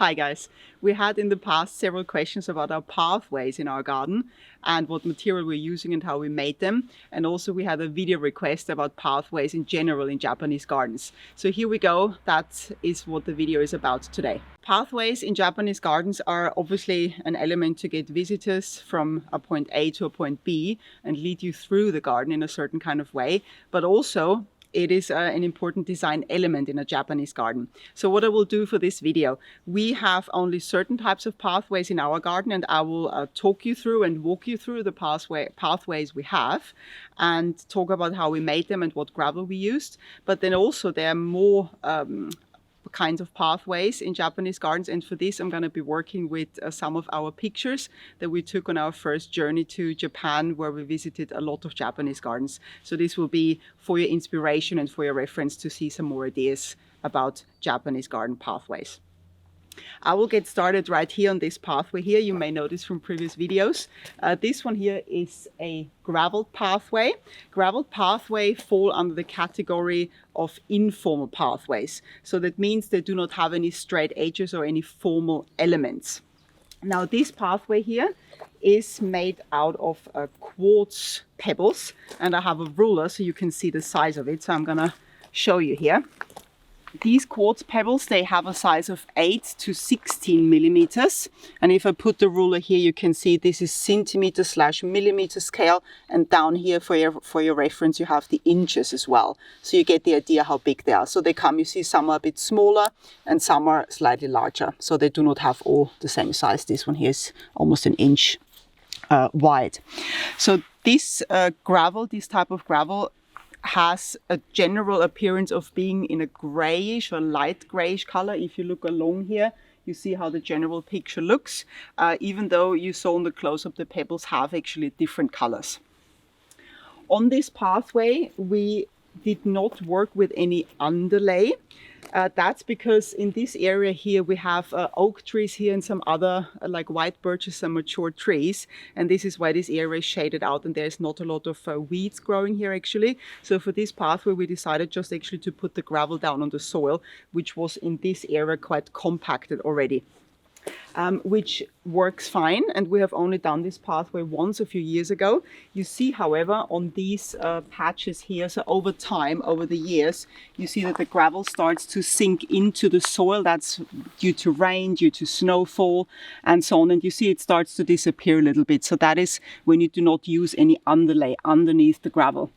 Hi guys, we had in the past several questions about our pathways in our garden and what material we're using and how we made them. And also we had a video request about pathways in general in Japanese gardens. So here we go, that is what the video is about today. Pathways in Japanese gardens are obviously an element to get visitors from a point A to a point B and lead you through the garden in a certain kind of way, but also it is an important design element in a Japanese garden. So what I will do for this video, we have only certain types of pathways in our garden, and I will talk you through and walk you through the pathways we have and talk about how we made them and what gravel we used. But then also there are more kinds of pathways in Japanese gardens, and for this I'm going to be working with some of our pictures that we took on our first journey to Japan, where we visited a lot of Japanese gardens. So this will be for your inspiration and for your reference to see some more ideas about Japanese garden pathways. I will get started right here on this pathway here. You may notice from previous videos. This one here is a graveled pathway. Graveled pathway fall under the category of informal pathways. So that means they do not have any straight edges or any formal elements. Now this pathway here is made out of quartz pebbles, and I have a ruler so you can see the size of it. So I'm gonna show you here. These quartz pebbles, they have a size of 8 to 16 millimeters. And if I put the ruler here, you can see this is centimeter/millimeter scale. And down here for your reference, you have the inches as well. So you get the idea how big they are. So they come, you see some are a bit smaller and some are slightly larger. So they do not have all the same size. This one here is almost an inch wide. So this gravel, this type of gravel, has a general appearance of being in a grayish or light grayish color. If you look along here, you see how the general picture looks, even though you saw in the close-up the pebbles have actually different colors. On this pathway, we did not work with any underlay. That's because in this area here we have oak trees here and some other like white birches, some mature trees, and this is why this area is shaded out and there's not a lot of weeds growing here actually. So for this pathway we decided just actually to put the gravel down on the soil, which was in this area quite compacted already. Which works fine, and we have only done this pathway once a few years ago. You see, however, on these patches here, so over time, over the years, you see that the gravel starts to sink into the soil. That's due to rain, due to snowfall, and so on. And you see it starts to disappear a little bit. So that is when you do not use any underlay underneath the gravel.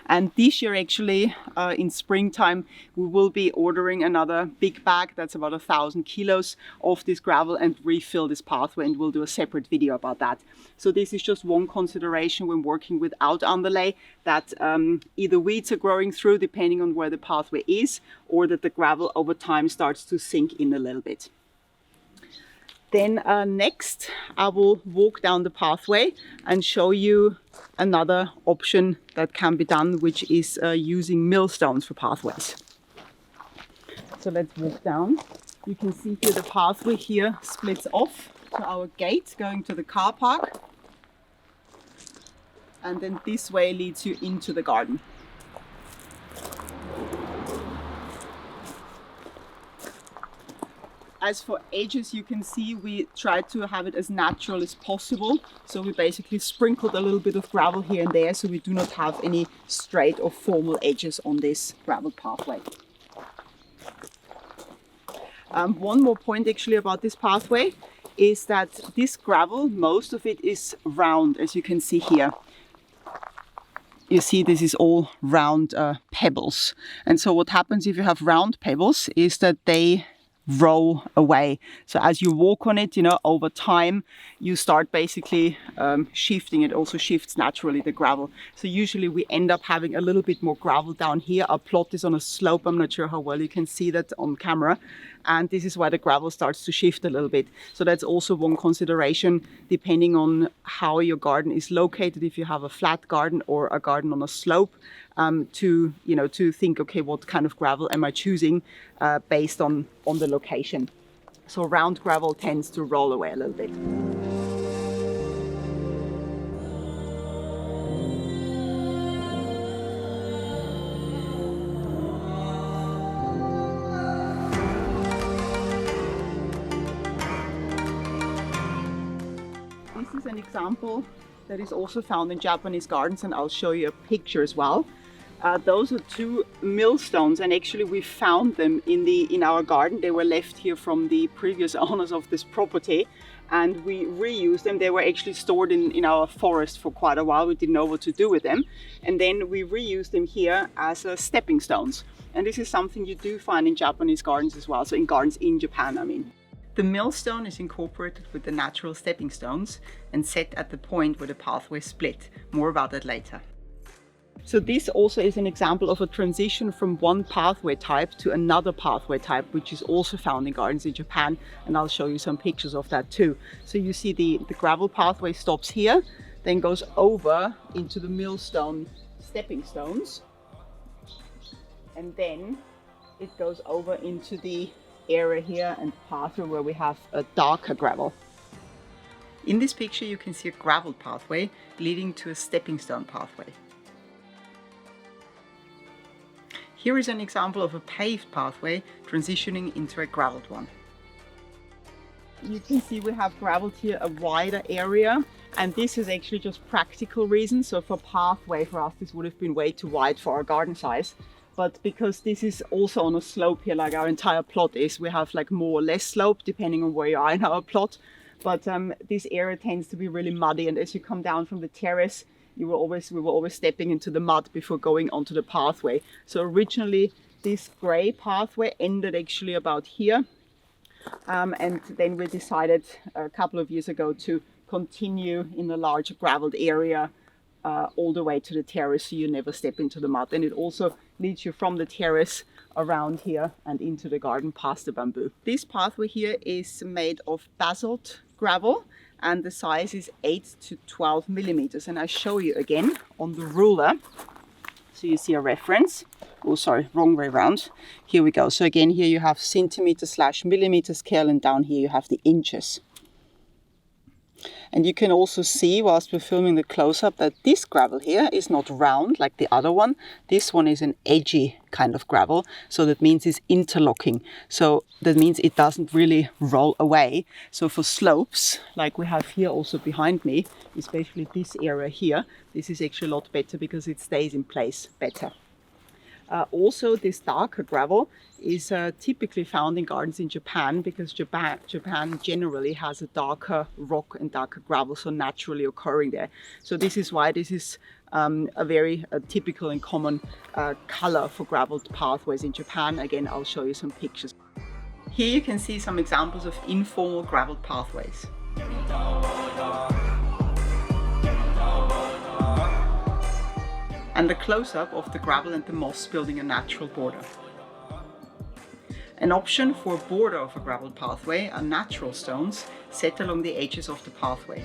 And this year actually, in springtime, we will be ordering another big bag, that's about 1,000 kilos of this gravel, and refill this pathway, and we'll do a separate video about that. So this is just one consideration when working without underlay, that either weeds are growing through depending on where the pathway is, or that the gravel over time starts to sink in a little bit. Then next, I will walk down the pathway and show you another option that can be done, which is using millstones for pathways. So let's walk down. You can see here the pathway here splits off to our gate going to the car park. And then this way leads you into the garden. As for edges, you can see we tried to have it as natural as possible. So we basically sprinkled a little bit of gravel here and there, so we do not have any straight or formal edges on this gravel pathway. One more point actually about this pathway is that this gravel, most of it is round, as you can see here. You see this is all round pebbles. And so what happens if you have round pebbles is that they roll away. So as you walk on it, over time, you start basically shifting. It also shifts naturally, the gravel. So usually we end up having a little bit more gravel down here. Our plot is on a slope. I'm not sure how well you can see that on camera. And this is why the gravel starts to shift a little bit. So that's also one consideration, depending on how your garden is located. If you have a flat garden or a garden on a slope, to think, okay, what kind of gravel am I choosing based on the location. So round gravel tends to roll away a little bit. an example that is also found in Japanese gardens, and I'll show you a picture as well. Those are two millstones, and actually we found them in our garden. They were left here from the previous owners of this property, and we reused them. They were actually stored in our forest for quite a while. We didn't know what to do with them, and then we reused them here as stepping stones. And this is something you do find in Japanese gardens as well, so in gardens in Japan, I mean. The millstone is incorporated with the natural stepping stones and set at the point where the pathway split. More about that later. So this also is an example of a transition from one pathway type to another pathway type, which is also found in gardens in Japan, and I'll show you some pictures of that too. So you see the gravel pathway stops here, then goes over into the millstone stepping stones, and then it goes over into the area here and pathway where we have a darker gravel. In this picture you can see a gravel pathway leading to a stepping stone pathway. Here is an example of a paved pathway transitioning into a gravelled one. You can see we have gravelled here a wider area, and this is actually just practical reasons. So for pathway, for us this would have been way too wide for our garden size. But because this is also on a slope here, like our entire plot is, we have like more or less slope depending on where you are in our plot. But this area tends to be really muddy, and as you come down from the terrace, we were always stepping into the mud before going onto the pathway. So originally this grey pathway ended actually about here, and then we decided a couple of years ago to continue in a large gravelled area all the way to the terrace, so you never step into the mud. And it also leads you from the terrace around here and into the garden past the bamboo. This pathway here is made of basalt gravel, and the size is 8 to 12 millimeters. And I show you again on the ruler, so you see a reference. Oh, sorry, wrong way around. Here we go. So again, here you have centimeters / millimeter scale, and down here you have the inches. And you can also see, whilst we're filming the close-up, that this gravel here is not round like the other one. This one is an edgy kind of gravel, so that means it's interlocking. So that means it doesn't really roll away. So for slopes, like we have here also behind me, especially this area here, this is actually a lot better because it stays in place better. Also, this darker gravel is typically found in gardens in Japan, because Japan generally has a darker rock and darker gravel, so naturally occurring there. So this is why this is a very typical and common color for gravelled pathways in Japan. Again, I'll show you some pictures. Here you can see some examples of informal gravelled pathways. And a close-up of the gravel and the moss building a natural border. An option for a border of a gravel pathway are natural stones set along the edges of the pathway.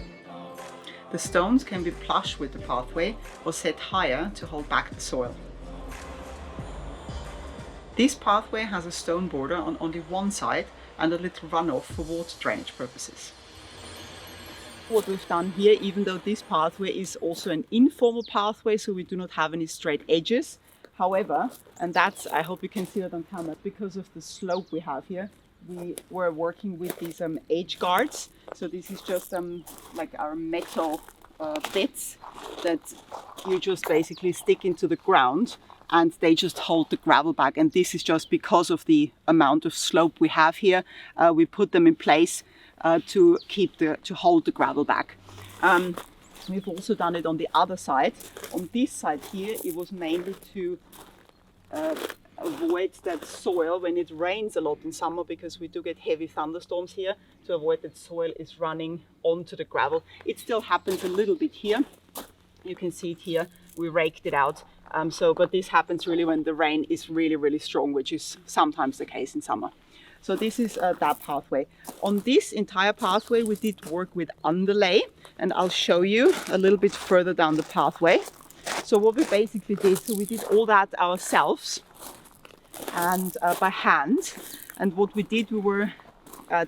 The stones can be plush with the pathway or set higher to hold back the soil. This pathway has a stone border on only one side and a little runoff for water drainage purposes. What we've done here, even though this pathway is also an informal pathway, so we do not have any straight edges. However, and that's, I hope you can see that on camera, because of the slope we have here, we were working with these edge guards. So this is just like our metal bits that you just basically stick into the ground, and they just hold the gravel back. And this is just because of the amount of slope we have here. We put them in place to hold the gravel back. We've also done it on the other side. On this side here, it was mainly to avoid that soil when it rains a lot in summer, because we do get heavy thunderstorms here, to avoid that soil is running onto the gravel. It still happens a little bit here. You can see it here. We raked it out. But this happens really when the rain is really, really strong, which is sometimes the case in summer. So this is that pathway. On this entire pathway, we did work with underlay, and I'll show you a little bit further down the pathway. So what we basically did, so we did all that ourselves and by hand. And what we did, we were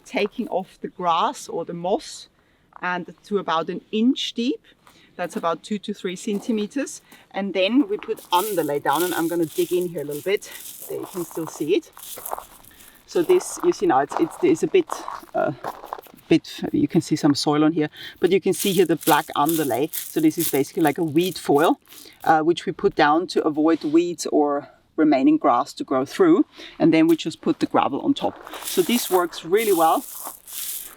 taking off the grass or the moss, and to about 1 inch deep. That's about 2 to 3 centimeters. And then we put underlay down, and I'm going to dig in here a little bit. There you can still see it. So this, you see now, it's a bit bit, you can see some soil on here, but you can see here the black underlay. So this is basically like a weed foil, which we put down to avoid weeds or remaining grass to grow through. And then we just put the gravel on top. So this works really well.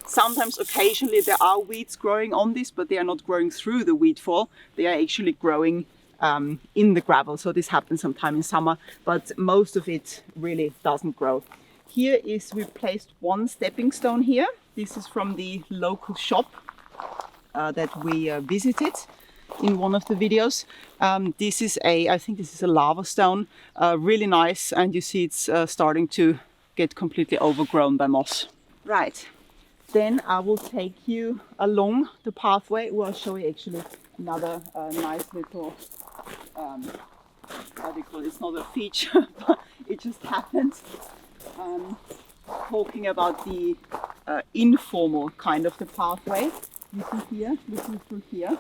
Sometimes, occasionally, there are weeds growing on this, but they are not growing through the weed foil. They are actually growing in the gravel. So this happens sometime in summer, but most of it really doesn't grow. Here is, we placed one stepping stone here. This is from the local shop that we visited in one of the videos. This is I think this is a lava stone, really nice, and you see it's starting to get completely overgrown by moss. Right, then I will take you along the pathway. Well, I'll show you actually another nice little, how do you call it? It's not a feature, but it just happened. Talking about the informal kind of the pathway. You see here, looking through here,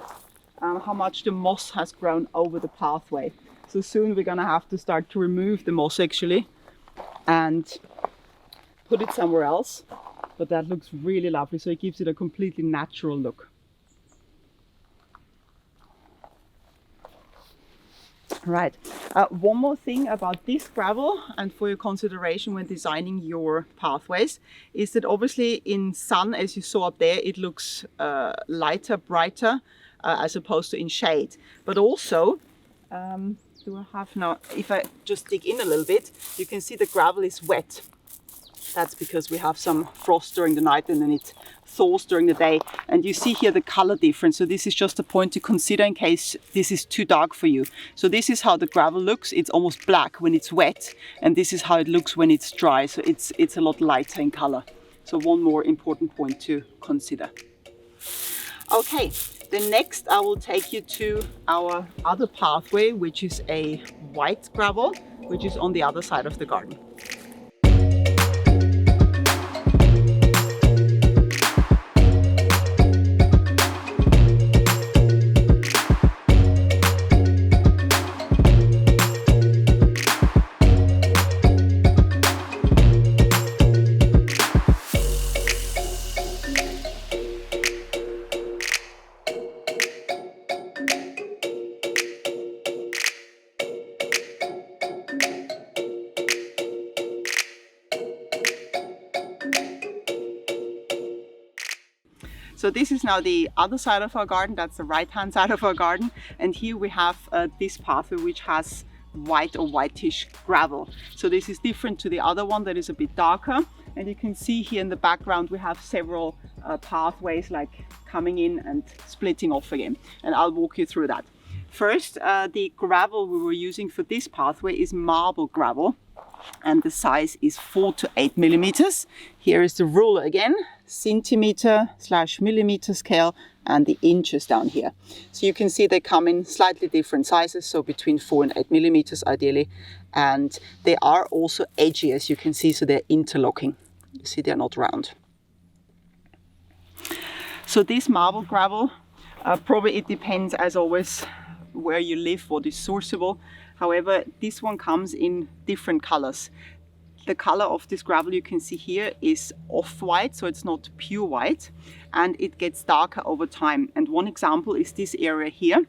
how much the moss has grown over the pathway. So soon we're gonna have to start to remove the moss actually and put it somewhere else. But that looks really lovely, so it gives it a completely natural look. Right, one more thing about this gravel and for your consideration when designing your pathways is that obviously in sun, as you saw up there, it looks lighter, brighter as opposed to in shade. But also, do I have now, if I just dig in a little bit, you can see the gravel is wet. That's because we have some frost during the night and then it thaws during the day. And you see here the color difference. So this is just a point to consider in case this is too dark for you. So this is how the gravel looks. It's almost black when it's wet. And this is how it looks when it's dry. So it's a lot lighter in color. So one more important point to consider. Okay, then next I will take you to our other pathway, which is a white gravel, which is on the other side of the garden. So this is now the other side of our garden, that's the right-hand side of our garden. And here we have this pathway which has white or whitish gravel. So this is different to the other one that is a bit darker. And you can see here in the background we have several pathways like coming in and splitting off again. And I'll walk you through that. First, the gravel we were using for this pathway is marble gravel. And the size is 4 to 8 millimeters. Here is the ruler again, centimeter/millimeter scale, and the inches down here. So you can see they come in slightly different sizes, so between 4 and 8 millimeters ideally. And they are also edgy, as you can see, so they're interlocking. You see they're not round. So this marble gravel, probably it depends as always where you live, what is sourceable. However, this one comes in different colors. The color of this gravel you can see here is off-white, so it's not pure white, and it gets darker over time. And one example is this area here.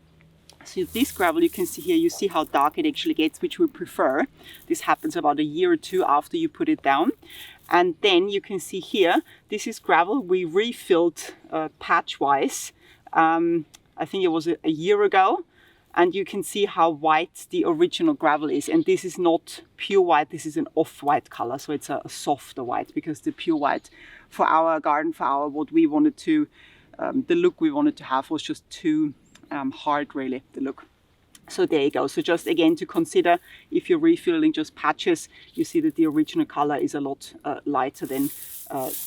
So this gravel you can see here, you see how dark it actually gets, which we prefer. This happens about a year or two after you put it down. And then you can see here, this is gravel we refilled patch-wise. I think it was a year ago. And you can see how white the original gravel is. And this is not pure white, this is an off-white color. So it's a softer white, because the pure white for our garden, for what we wanted to, the look we wanted to have was just too hard really, the look. So there you go. So just again to consider, if you're refilling just patches, you see that the original color is a lot lighter than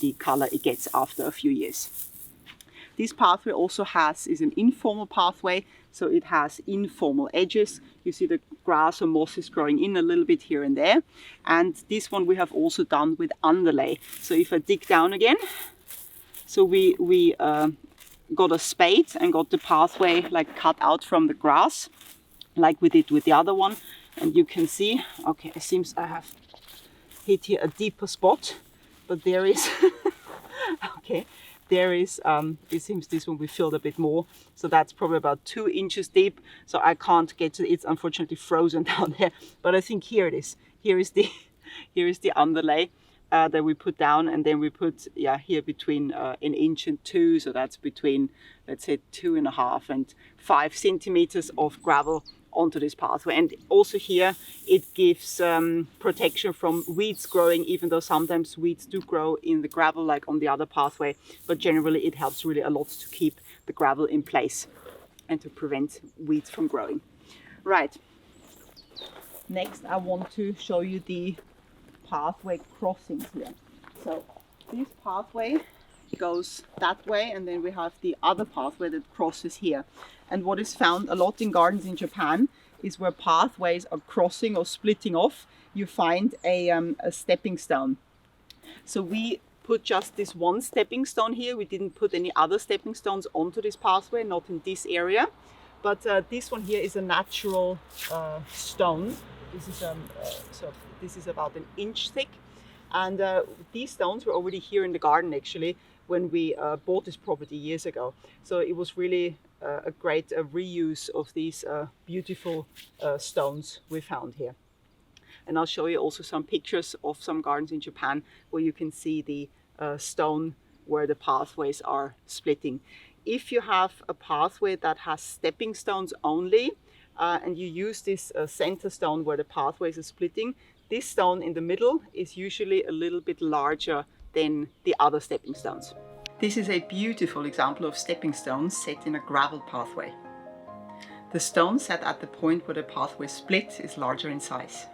the color it gets after a few years. This pathway also is an informal pathway, so it has informal edges. You see the grass or moss is growing in a little bit here and there. And this one we have also done with underlay. So if I dig down again, so we got a spade and got the pathway like cut out from the grass, like we did with the other one. And you can see, okay, it seems I have hit here a deeper spot, but there is, okay. there is, it seems this one we filled a bit more. So that's probably about 2 inches deep. So I can't get to it. It's unfortunately frozen down there. But I think here it is. Here is the, here is the underlay that we put down. And then we put, yeah, here between 1 inch and 2. So that's between, let's say, 2.5 and 5 centimeters of gravel onto this pathway. And also here it gives protection from weeds growing, even though sometimes weeds do grow in the gravel like on the other pathway, but generally it helps really a lot to keep the gravel in place and to prevent weeds from growing. Right, next I want to show you the pathway crossings here. So this pathway goes that way, and then we have the other pathway that crosses here. And what is found a lot in gardens in Japan is where pathways are crossing or splitting off, you find a stepping stone. So we put just this one stepping stone here. We didn't put any other stepping stones onto this pathway, not in this area. But this one here is a natural stone. This is this is about 1 inch thick. And these stones were already here in the garden actually when we bought this property years ago. So it was really a great reuse of these beautiful stones we found here. And I'll show you also some pictures of some gardens in Japan where you can see the stone where the pathways are splitting. If you have a pathway that has stepping stones only and you use this center stone where the pathways are splitting, this stone in the middle is usually a little bit larger than the other stepping stones. This is a beautiful example of stepping stones set in a gravel pathway. The stone set at the point where the pathway split is larger in size.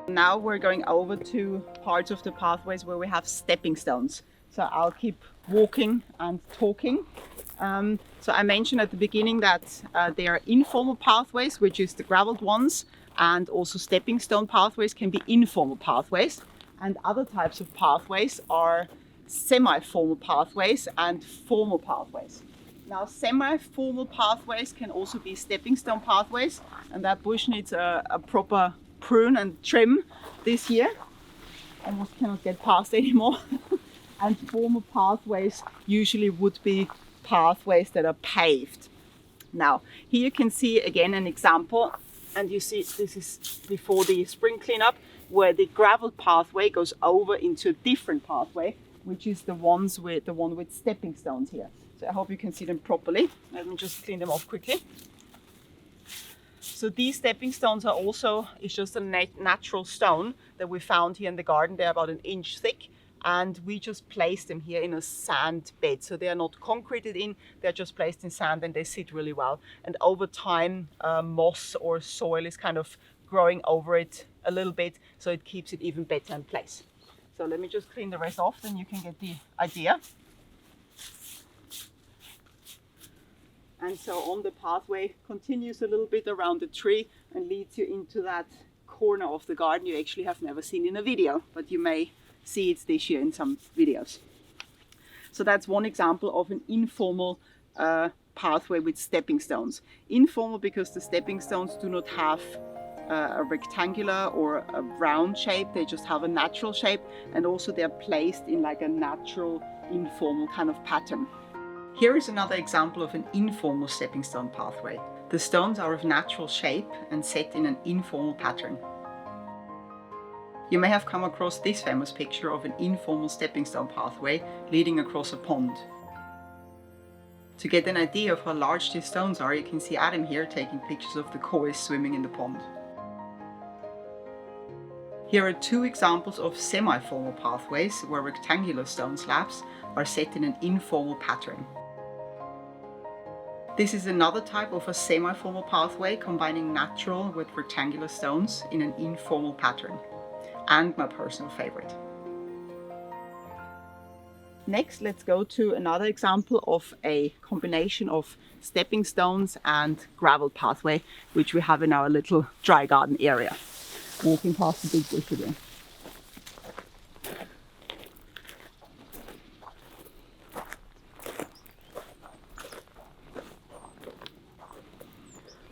Now we're going over to parts of the pathways where we have stepping stones. So I'll keep walking and talking. So I mentioned at the beginning that there are informal pathways, which is the graveled ones, and also stepping stone pathways can be informal pathways. And other types of pathways are semi-formal pathways and formal pathways. Now semi-formal pathways can also be stepping stone pathways, and that bush needs a proper prune and trim this year. Almost cannot get past anymore. And formal pathways usually would be pathways that are paved. Now here you can see again an example, and you see this is before the spring cleanup, where the gravel pathway goes over into a different pathway, which is the one with stepping stones here. So I hope you can see them properly. Let me just clean them off quickly. So these stepping stones are also, it's just a natural stone that we found here in the garden. They're about 1 inch thick, and we just placed them here in a sand bed. So they are not concreted in, they're just placed in sand, and they sit really well. And over time, moss or soil is kind of growing over it a little bit, so it keeps it even better in place. So let me just clean the rest off, then you can get the idea. And so on the pathway continues a little bit around the tree and leads you into that corner of the garden you actually have never seen in a video, but you may see it this year in some videos. So that's one example of an informal pathway with stepping stones. Informal because the stepping stones do not have a rectangular or a round shape, they just have a natural shape, and also they're placed in like a natural informal kind of pattern. Here is another example of an informal stepping stone pathway. The stones are of natural shape and set in an informal pattern. You may have come across this famous picture of an informal stepping stone pathway leading across a pond. To get an idea of how large these stones are, you can see Adam here taking pictures of the koi swimming in the pond. Here are 2 examples of semi-formal pathways where rectangular stone slabs are set in an informal pattern. This is another type of a semi-formal pathway combining natural with rectangular stones in an informal pattern, and my personal favorite. Next, let's go to another example of a combination of stepping stones and gravel pathway, which we have in our little dry garden area. Walking past the big bush again.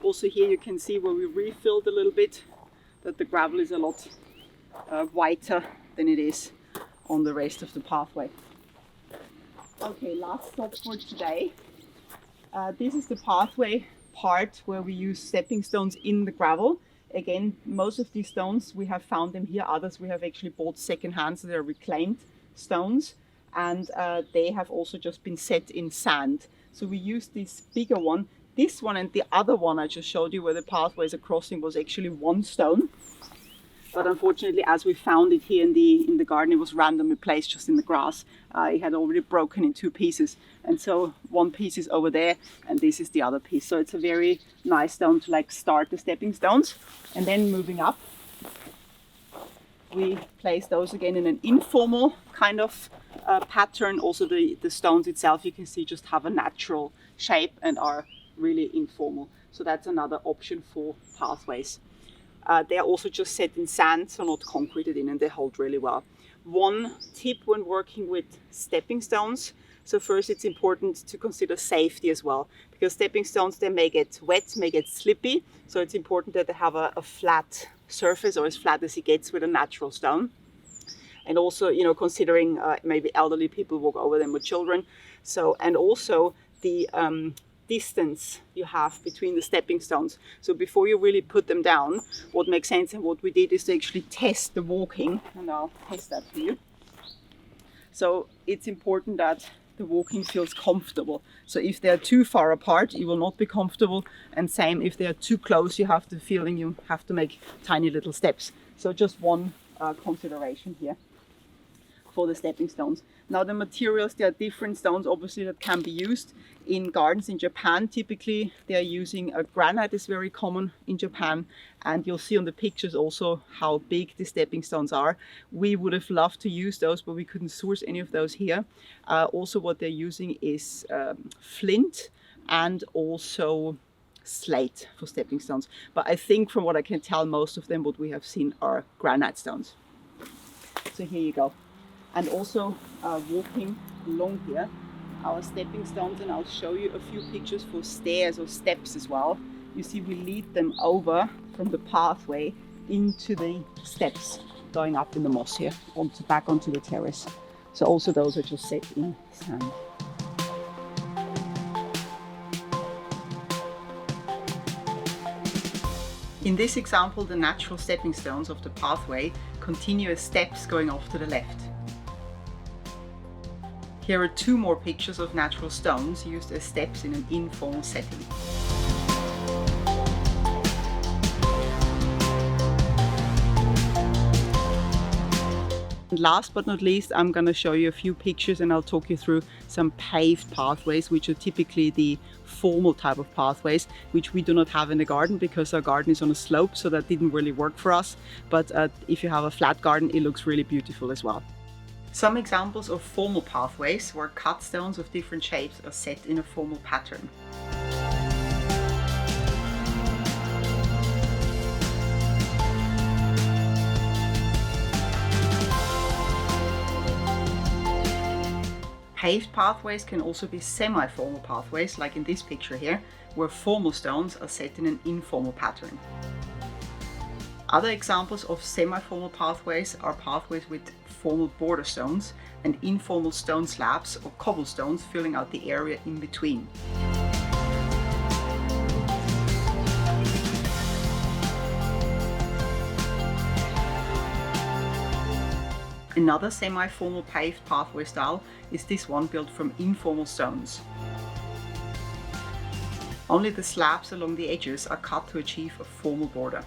Also here you can see where we refilled a little bit, that the gravel is a lot whiter than it is on the rest of the pathway. Okay, last stop for today. This is the pathway part where we use stepping stones in the gravel. Again, most of these stones, we have found them here. Others we have actually bought secondhand, so they're reclaimed stones. And they have also just been set in sand. So we used this bigger one. This one and the other one I just showed you where the pathways are crossing was actually one stone. But unfortunately, as we found it here in the garden, it was randomly placed just in the grass. It had already broken in two pieces. And so one piece is over there and this is the other piece. So it's a very nice stone to like start the stepping stones. And then moving up, we place those again in an informal kind of pattern. Also the stones itself, you can see, just have a natural shape and are really informal. So that's another option for pathways. They're also just set in sand, so not concreted in, and they hold really well. One tip when working with stepping stones, so first it's important to consider safety as well, because stepping stones, they may get wet, may get slippy, so it's important that they have a flat surface, or as flat as it gets with a natural stone. And also, you know, considering maybe elderly people walk over them with children. So, and also the distance you have between the stepping stones. So before you really put them down, what makes sense and what we did is to actually test the walking, and I'll test that for you. So it's important that the walking feels comfortable. So if they're too far apart, you will not be comfortable, and same if they're too close, you have the feeling you have to make tiny little steps. So just one consideration here for the stepping stones. Now the materials, there are different stones obviously that can be used in gardens in Japan. Typically they are using a granite, is very common in Japan, and you'll see on the pictures also how big the stepping stones are. We would have loved to use those, but we couldn't source any of those here. Also what they're using is flint and also slate for stepping stones. But I think from what I can tell, most of them what we have seen are granite stones. So here you go. And also walking along here, our stepping stones, and I'll show you a few pictures for stairs or steps as well. You see we lead them over from the pathway into the steps going up in the moss here, back onto the terrace. So also those are just set in sand. In this example, the natural stepping stones of the pathway continue as steps going off to the left. Here are two more pictures of natural stones used as steps in an informal setting. And last but not least, I'm going to show you a few pictures and I'll talk you through some paved pathways, which are typically the formal type of pathways, which we do not have in the garden because our garden is on a slope, so that didn't really work for us. But if you have a flat garden, it looks really beautiful as well. Some examples of formal pathways where cut stones of different shapes are set in a formal pattern. Paved pathways can also be semi-formal pathways, like in this picture here, where formal stones are set in an informal pattern. Other examples of semi-formal pathways are pathways with formal border stones and informal stone slabs or cobblestones filling out the area in between. Another semi-formal paved pathway style is this one, built from informal stones. Only the slabs along the edges are cut to achieve a formal border.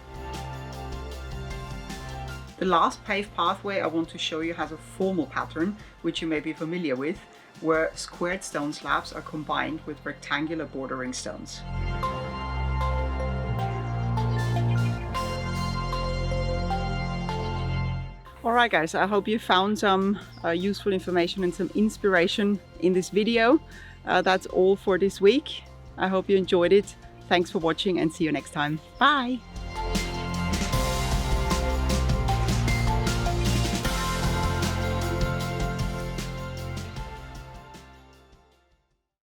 The last paved pathway I want to show you has a formal pattern, which you may be familiar with, where squared stone slabs are combined with rectangular bordering stones. Alright guys, I hope you found some useful information and some inspiration in this video. That's all for this week. I hope you enjoyed it. Thanks for watching and see you next time. Bye!